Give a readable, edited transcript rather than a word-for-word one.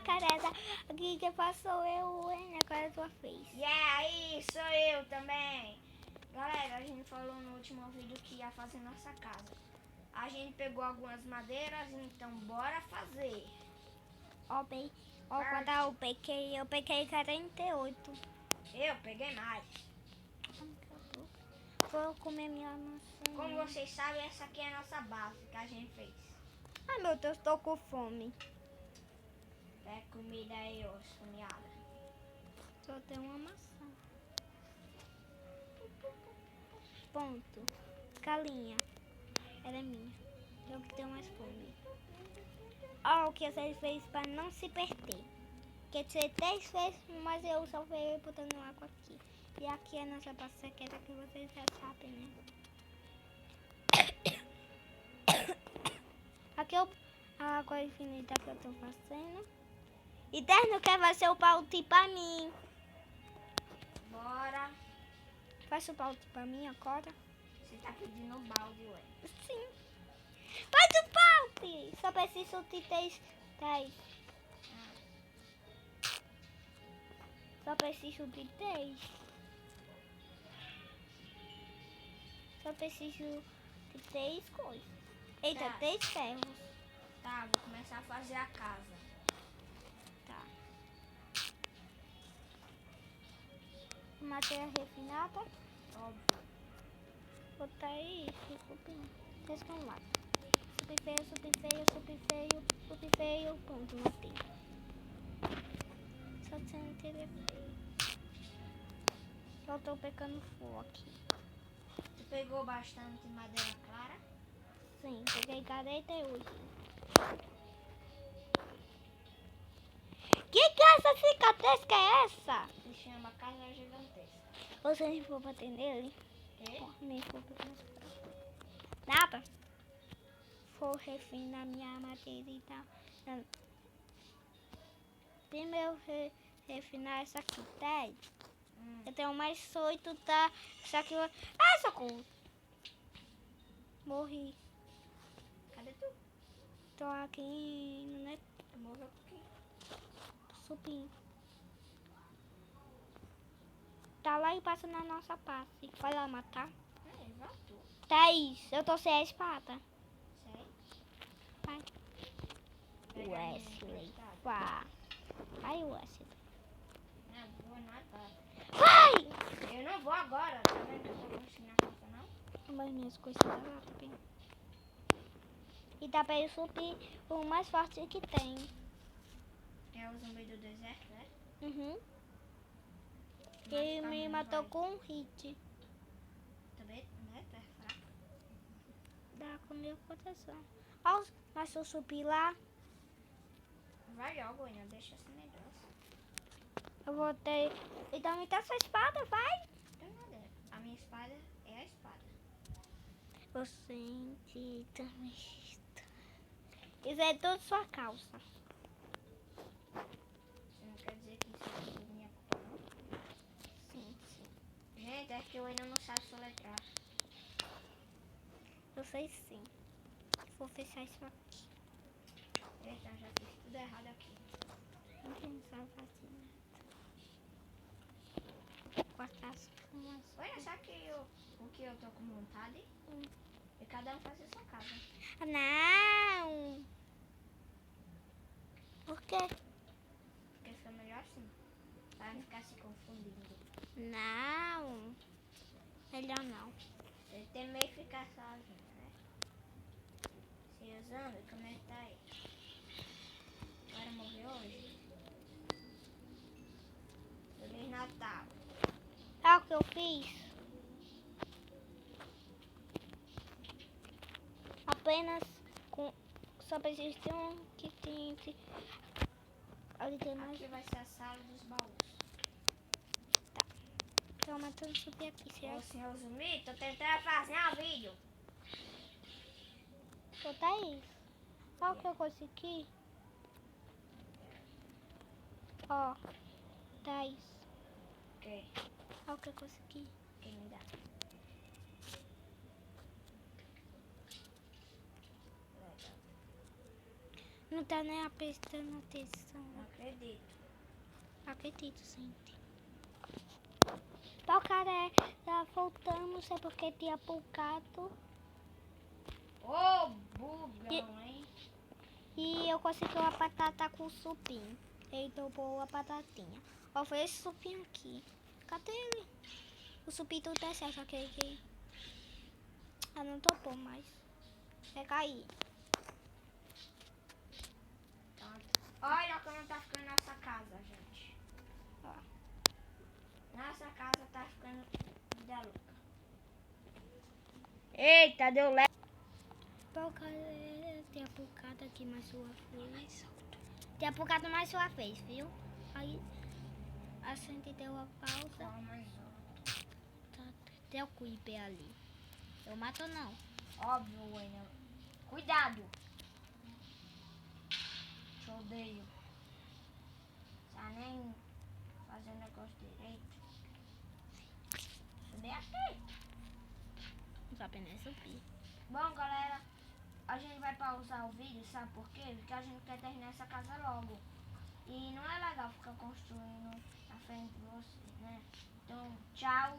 careta. Aqui que passou eu, hein? Agora é tua vez. E aí, sou eu também. Galera, a gente falou no último vídeo que ia fazer nossa casa. A gente pegou algumas madeiras, então bora fazer. Ó, quando eu peguei 48. Eu peguei mais. Vou comer minha maçã. Como vocês sabem, essa aqui é a nossa base que a gente fez. Ai, meu Deus, tô com fome. É comida aí, ô esfomeada. Só tem uma maçã. Ponto. Galinha. Ela é minha. Eu que tenho mais fome. Ó, o que você fez para não se perder. Quer dizer, 3 vezes, mas eu só veio botando água aqui. E aqui é a nossa passaqueta que vocês já sabem, né? Aqui é a água infinita que eu tô fazendo. E Terno quer fazer o balde pra mim. Bora. Faz o balde pra mim agora. Você tá pedindo o balde, ué. Sim. Faz o balde. Só preciso de 10. Só preciso de 10. Só preciso de 3 coisas. Eita, Tá. 3 ferros. Tá, vou começar a fazer a casa. Tá. Madeira refinada. Óbvio. Botar aí, cupim. Transformado. Super feio, super feio, super feio, super feio. Pronto, matei. Só sem telefone. Eu tô pegando fogo aqui. Você pegou bastante madeira clara? Sim, peguei 48. Que casa gigantesca é essa? Se chama casa gigantesca. Você nem for bater nele? Quê? Nem for bater nada. Vou refinar minha madeira e tal. Primeiro refinar essa aqui, 10. Eu tenho mais 8, tá? Só que eu... Ah, socorro! Morri. Cadê tu? Tô aqui, né? Morreu por quê? Tô subindo. Tá lá e passa na nossa passe. Vai lá matar. Voltou. Thaís, eu tô sem a espada. Sei. Vai. Pega a minha Wesley. emprestada. Vá. Vai, Wesley. Não vou nada. Vai! Eu não vou agora. Tá vendo que eu tô construindo a casa, não? Mas minhas coisas tá lá também. E dá pra eu subir o mais forte que tem. É o zumbi do deserto, né? Uhum. Mas Ele tá me bom, matou vai. com um hit. Também, né? Tu é fraco. Dá com meu coração. Ó, mas se eu subir lá, Vai logo, Ana. Deixa esse negócio. eu vou ter... Então me dá sua espada, vai. Não tem nada. A minha espada é a espada. Eu senti também. Isso é tudo sua calça. Isso não quer dizer que isso é tudo minha culpa, não? Sim. Gente, é que eu ainda não sabe soletrar. Eu sei sim. Vou fechar isso aqui. Eita, já fiz tudo errado aqui. Não pensava assim. Cortar as camas. Olha, sabe que o que eu tô com vontade? E cada um fazer sua casa. Não! Por quê? Porque fica melhor assim. Pra não ficar se confundindo. Não. Melhor não. Você também ficar sozinho, né? Se usando, como é que tá aí? Agora morreu hoje. Feliz Natal. Sabe o que eu fiz? Apenas com... Só preciso de um que tem... Ali tem mais... Aqui vai ser a sala dos baús. Tô matando subir aqui, Ô, certo? senhor Zumbi, tô tentando fazer um vídeo. Ô, Thaís. Olha o que eu consegui. Ó. Thaís. Ok, Olha o que eu consegui. quem me dá? Legal. Não tá nem prestando atenção. Não acredito. Acredito, gente. Porcaria, já voltamos, é porque tinha pulcado. Ô, bugão, hein? E eu consegui uma batata com supim. Ele topou a batatinha. Ó, foi esse supim aqui. Cadê ele? O supim tudo é certo, só que ele... Ah, não topou mais. Vai cair. Olha como tá ficando nossa casa, gente. Ó. Nossa casa tá ficando da louca. Eita, deu leve. Porcaria, tem a pulcada aqui mais uma vez. Tem a pulcada mais uma vez, viu? Aí a gente deu a pausa. Tá, tem o cuipé ali. Eu mato não. Óbvio, Wayne. Cuidado. Te odeio. Tá nem fazendo negócio direito. Subir aqui. Não sabe nem subir. Bom, galera, a gente vai pausar o vídeo, sabe por quê? Porque a gente quer terminar essa casa logo. E não é legal ficar construindo na frente de vocês, né? Então, tchau.